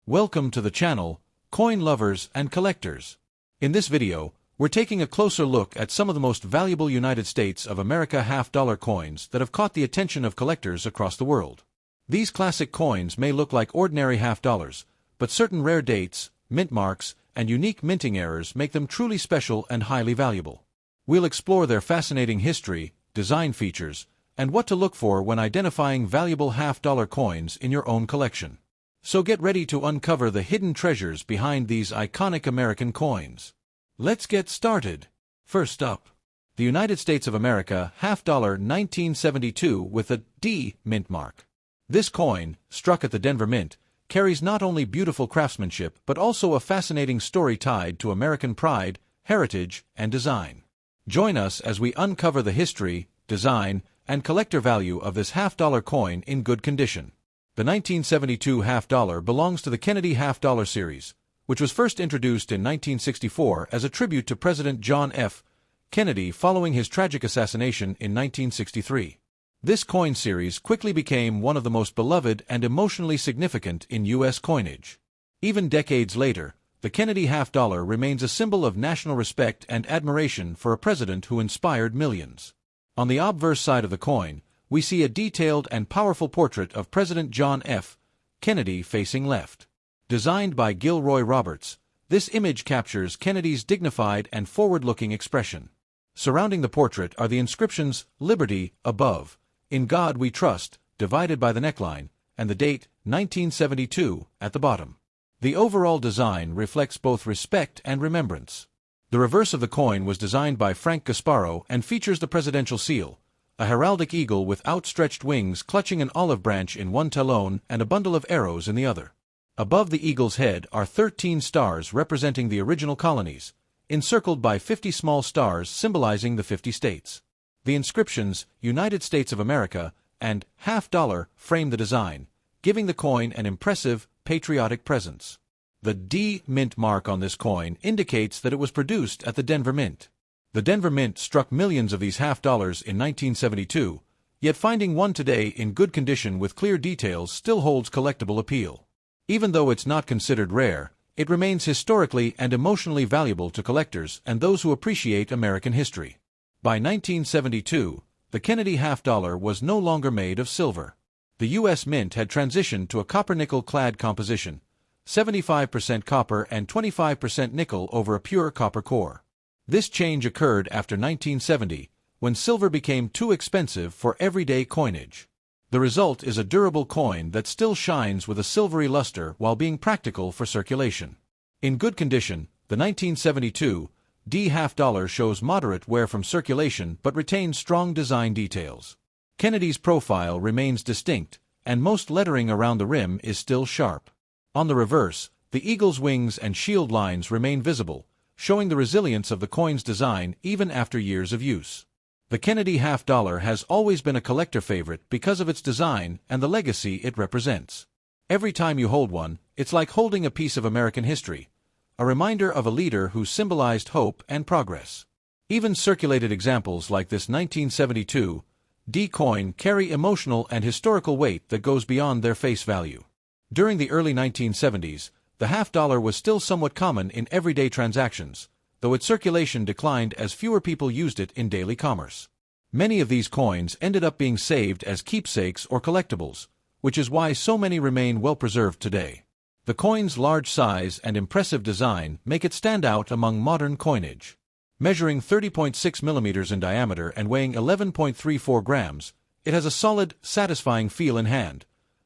Welcome to the channel, coin lovers and collectors. In this video, we're taking a closer look at some of the most valuable United States of America half-dollar coins that have caught the attention of collectors across the world. These classic coins may look like ordinary half-dollars, but certain rare dates, mint marks, and unique minting errors make them truly special and highly valuable. We'll explore their fascinating history, design features, and what to look for when identifying valuable half-dollar coins in your own collection. So get ready to uncover the hidden treasures behind these iconic American coins. Let's get started. First up, the United States of America half-dollar 1972 with a D mint mark. This coin, struck at the Denver Mint, carries not only beautiful craftsmanship but also a fascinating story tied to American pride, heritage, and design. Join us as we uncover the history, design, and collector value of this half-dollar coin in good condition. The 1972 half-dollar belongs to the Kennedy half-dollar series, which was first introduced in 1964 as a tribute to President John F. Kennedy following his tragic assassination in 1963. This coin series quickly became one of the most beloved and emotionally significant in U.S. coinage. Even decades later, the Kennedy half-dollar remains a symbol of national respect and admiration for a president who inspired millions. On the obverse side of the coin, we see a detailed and powerful portrait of President John F. Kennedy facing left. Designed by Gilroy Roberts, this image captures Kennedy's dignified and forward-looking expression. Surrounding the portrait are the inscriptions, "Liberty," above, "In God We Trust," divided by the neckline, and the date, 1972, at the bottom. The overall design reflects both respect and remembrance. The reverse of the coin was designed by Frank Gasparo and features the presidential seal, a heraldic eagle with outstretched wings clutching an olive branch in one talon and a bundle of arrows in the other. Above the eagle's head are 13 stars representing the original colonies, encircled by 50 small stars symbolizing the 50 states. The inscriptions, "United States of America," and "half-dollar" frame the design, giving the coin an impressive, patriotic presence. The D mint mark on this coin indicates that it was produced at the Denver Mint. The Denver Mint struck millions of these half-dollars in 1972, yet finding one today in good condition with clear details still holds collectible appeal. Even though it's not considered rare, it remains historically and emotionally valuable to collectors and those who appreciate American history. By 1972, the Kennedy half-dollar was no longer made of silver. The U.S. Mint had transitioned to a copper-nickel-clad composition, 75% copper and 25% nickel over a pure copper core. This change occurred after 1970, when silver became too expensive for everyday coinage. The result is a durable coin that still shines with a silvery luster while being practical for circulation. In good condition, the 1972 D half-dollar shows moderate wear from circulation but retains strong design details. Kennedy's profile remains distinct, and most lettering around the rim is still sharp. On the reverse, the eagle's wings and shield lines remain visible, showing the resilience of the coin's design even after years of use. The Kennedy half-dollar has always been a collector favorite because of its design and the legacy it represents. Every time you hold one, it's like holding a piece of American history, a reminder of a leader who symbolized hope and progress. Even circulated examples like this 1972 D coin carry emotional and historical weight that goes beyond their face value. During the early 1970s, the half-dollar was still somewhat common in everyday transactions, though its circulation declined as fewer people used it in daily commerce. Many of these coins ended up being saved as keepsakes or collectibles, which is why so many remain well-preserved today. The coin's large size and impressive design make it stand out among modern coinage. Measuring 30.6 millimeters in diameter and weighing 11.34 grams, it has a solid, satisfying feel in hand,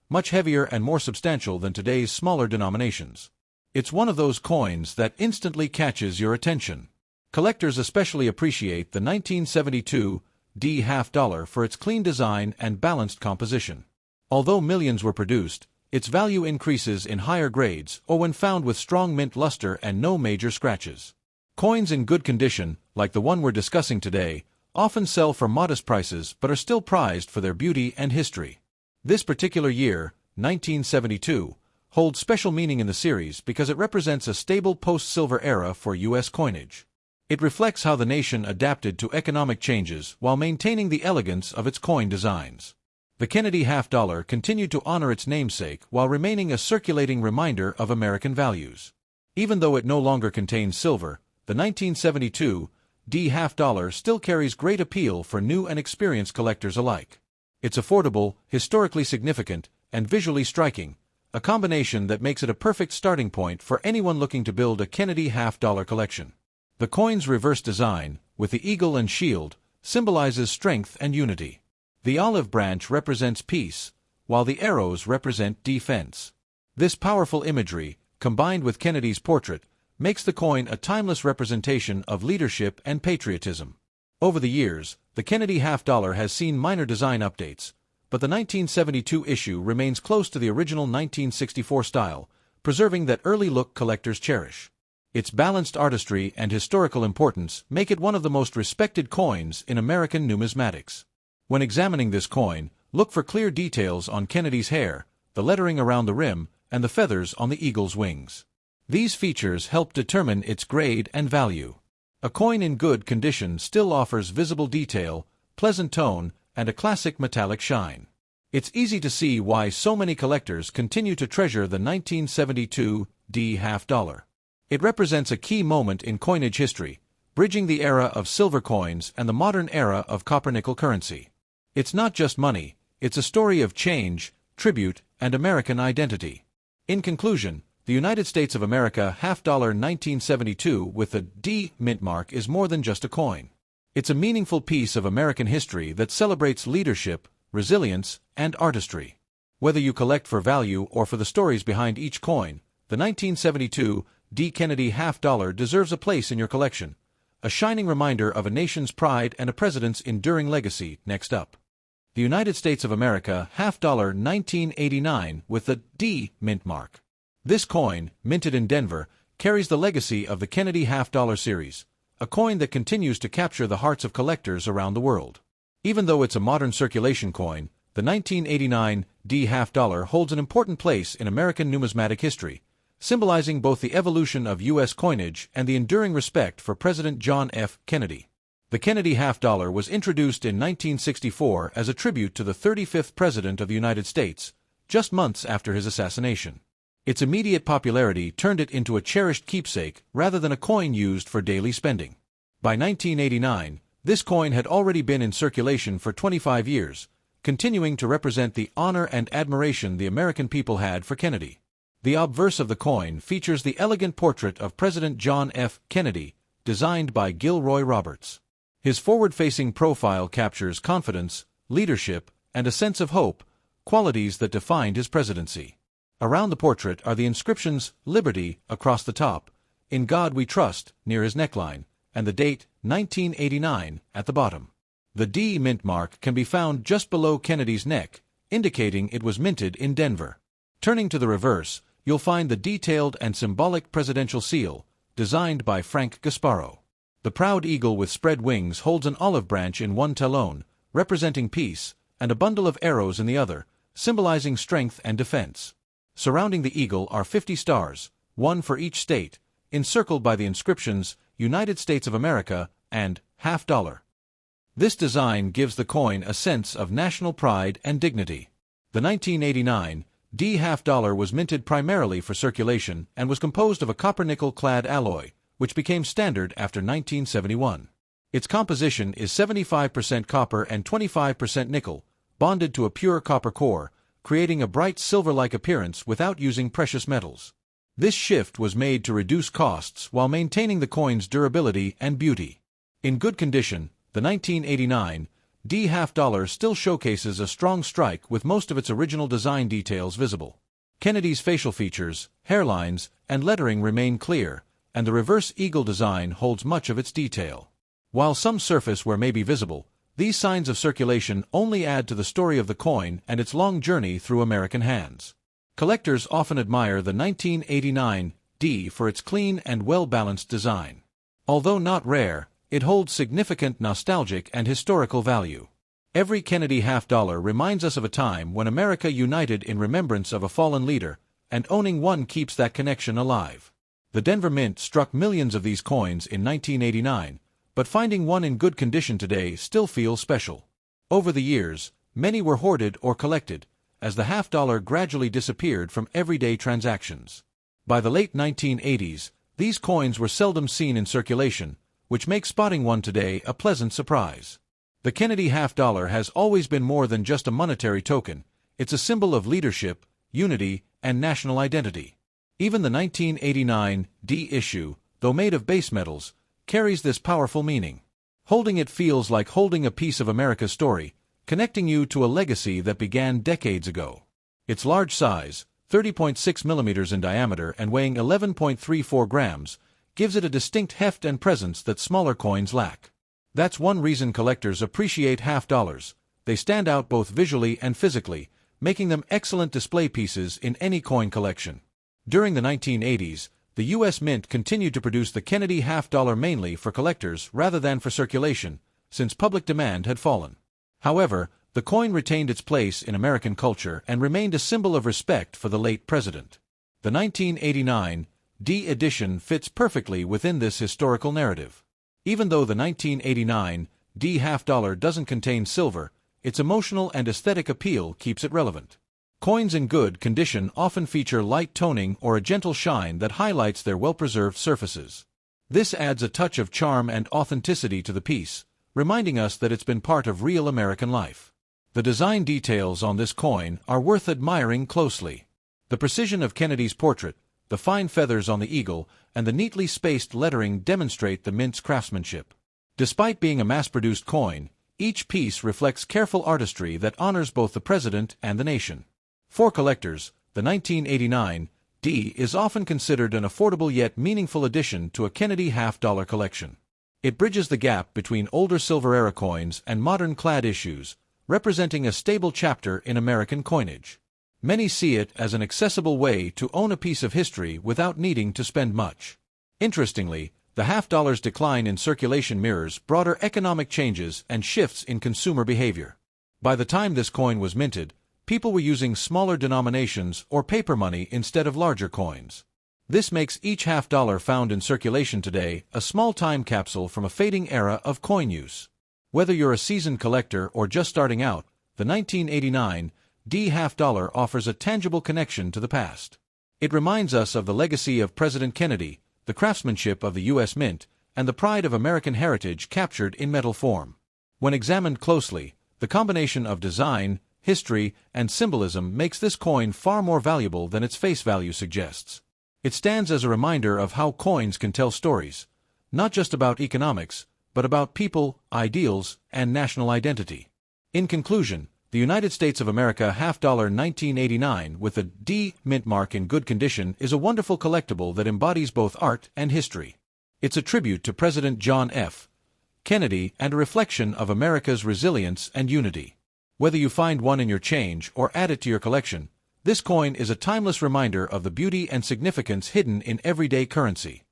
much heavier and more substantial than today's smaller denominations. It's one of those coins that instantly catches your attention. Collectors especially appreciate the 1972 D half-dollar for its clean design and balanced composition. Although millions were produced, its value increases in higher grades or when found with strong mint luster and no major scratches. Coins in good condition, like the one we're discussing today, often sell for modest prices but are still prized for their beauty and history. This particular year, 1972, holds special meaning in the series because it represents a stable post-silver era for U.S. coinage. It reflects how the nation adapted to economic changes while maintaining the elegance of its coin designs. The Kennedy half-dollar continued to honor its namesake while remaining a circulating reminder of American values. Even though it no longer contains silver, the 1972 half-dollar still carries great appeal for new and experienced collectors alike. It's affordable, historically significant, and visually striking, a combination that makes it a perfect starting point for anyone looking to build a Kennedy half-dollar collection. The coin's reverse design, with the eagle and shield, symbolizes strength and unity. The olive branch represents peace, while the arrows represent defense. This powerful imagery, combined with Kennedy's portrait, makes the coin a timeless representation of leadership and patriotism. Over the years, the Kennedy half-dollar has seen minor design updates, but the 1972 issue remains close to the original 1964 style, preserving that early-look collectors cherish. Its balanced artistry and historical importance make it one of the most respected coins in American numismatics. When examining this coin, look for clear details on Kennedy's hair, the lettering around the rim, and the feathers on the eagle's wings. These features help determine its grade and value. A coin in good condition still offers visible detail, pleasant tone, and a classic metallic shine. It's easy to see why so many collectors continue to treasure the 1972 half-dollar. It represents a key moment in coinage history, bridging the era of silver coins and the modern era of copper-nickel currency. It's not just money, it's a story of change, tribute, and American identity. In conclusion, the United States of America half-dollar 1972 with the D mint mark is more than just a coin. It's a meaningful piece of American history that celebrates leadership, resilience, and artistry. Whether you collect for value or for the stories behind each coin, the 1972 Kennedy half-dollar deserves a place in your collection, a shining reminder of a nation's pride and a president's enduring legacy. Next up, the United States of America half-dollar 1989 with the D mint mark. This coin, minted in Denver, carries the legacy of the Kennedy half-dollar series, a coin that continues to capture the hearts of collectors around the world. Even though it's a modern circulation coin, the 1989 half-dollar holds an important place in American numismatic history, symbolizing both the evolution of U.S. coinage and the enduring respect for President John F. Kennedy. The Kennedy half-dollar was introduced in 1964 as a tribute to the 35th President of the United States, just months after his assassination. Its immediate popularity turned it into a cherished keepsake rather than a coin used for daily spending. By 1989, this coin had already been in circulation for 25 years, continuing to represent the honor and admiration the American people had for Kennedy. The obverse of the coin features the elegant portrait of President John F. Kennedy, designed by Gilroy Roberts. His forward-facing profile captures confidence, leadership, and a sense of hope, qualities that defined his presidency. Around the portrait are the inscriptions "Liberty" across the top, "In God We Trust" near his neckline, and the date 1989 at the bottom. The D mint mark can be found just below Kennedy's neck, indicating it was minted in Denver. Turning to the reverse, you'll find the detailed and symbolic presidential seal, designed by Frank Gasparo. The proud eagle with spread wings holds an olive branch in one talon, representing peace, and a bundle of arrows in the other, symbolizing strength and defense. Surrounding the eagle are 50 stars, one for each state, encircled by the inscriptions "United States of America" and "half-dollar." This design gives the coin a sense of national pride and dignity. The 1989 half-dollar was minted primarily for circulation and was composed of a copper-nickel-clad alloy, which became standard after 1971. Its composition is 75% copper and 25% nickel, bonded to a pure copper core, creating a bright silver-like appearance without using precious metals. This shift was made to reduce costs while maintaining the coin's durability and beauty. In good condition, the 1989 half-dollar still showcases a strong strike with most of its original design details visible. Kennedy's facial features, hairlines, and lettering remain clear, and the reverse eagle design holds much of its detail. While some surface wear may be visible, these signs of circulation only add to the story of the coin and its long journey through American hands. Collectors often admire the 1989 for its clean and well-balanced design. Although not rare, it holds significant nostalgic and historical value. Every Kennedy half-dollar reminds us of a time when America united in remembrance of a fallen leader, and owning one keeps that connection alive. The Denver Mint struck millions of these coins in 1989, but finding one in good condition today still feels special. Over the years, Many were hoarded or collected, as the half-dollar gradually disappeared from everyday transactions. By the late 1980s, these coins were seldom seen in circulation, which makes spotting one today a pleasant surprise. The Kennedy half-dollar has always been more than just a monetary token. It's a symbol of leadership, unity, and national identity. Even the 1989 D issue, though made of base metals, carries this powerful meaning. Holding it feels like holding a piece of America's story, connecting you to a legacy that began decades ago. Its large size, 30.6 millimeters in diameter and weighing 11.34 grams, gives it a distinct heft and presence that smaller coins lack. That's one reason collectors appreciate half-dollars. They stand out both visually and physically, making them excellent display pieces in any coin collection. During the 1980s, the U.S. Mint continued to produce the Kennedy half-dollar mainly for collectors rather than for circulation, since public demand had fallen. However, the coin retained its place in American culture and remained a symbol of respect for the late president. The 1989 D edition fits perfectly within this historical narrative. Even though the 1989 D half-dollar doesn't contain silver, its emotional and aesthetic appeal keeps it relevant. Coins in good condition often feature light toning or a gentle shine that highlights their well-preserved surfaces. This adds a touch of charm and authenticity to the piece, reminding us that it's been part of real American life. The design details on this coin are worth admiring closely. The precision of Kennedy's portrait, the fine feathers on the eagle, and the neatly spaced lettering demonstrate the mint's craftsmanship. Despite being a mass-produced coin, each piece reflects careful artistry that honors both the president and the nation. For collectors, the 1989 D is often considered an affordable yet meaningful addition to a Kennedy half-dollar collection. It bridges the gap between older silver-era coins and modern clad issues, representing a stable chapter in American coinage. Many see it as an accessible way to own a piece of history without needing to spend much. Interestingly, the half-dollar's decline in circulation mirrors broader economic changes and shifts in consumer behavior. By the time this coin was minted, people were using smaller denominations or paper money instead of larger coins. This makes each half-dollar found in circulation today a small time capsule from a fading era of coin use. Whether you're a seasoned collector or just starting out, the 1989 D half-dollar offers a tangible connection to the past. It reminds us of the legacy of President Kennedy, the craftsmanship of the U.S. Mint, and the pride of American heritage captured in metal form. When examined closely, the combination of design, history, and symbolism makes this coin far more valuable than its face value suggests. It stands as a reminder of how coins can tell stories, not just about economics, but about people, ideals, and national identity. In conclusion, the United States of America half-dollar 1989 with a D mint mark in good condition is a wonderful collectible that embodies both art and history. It's a tribute to President John F. Kennedy and a reflection of America's resilience and unity. Whether you find one in your change or add it to your collection, this coin is a timeless reminder of the beauty and significance hidden in everyday currency.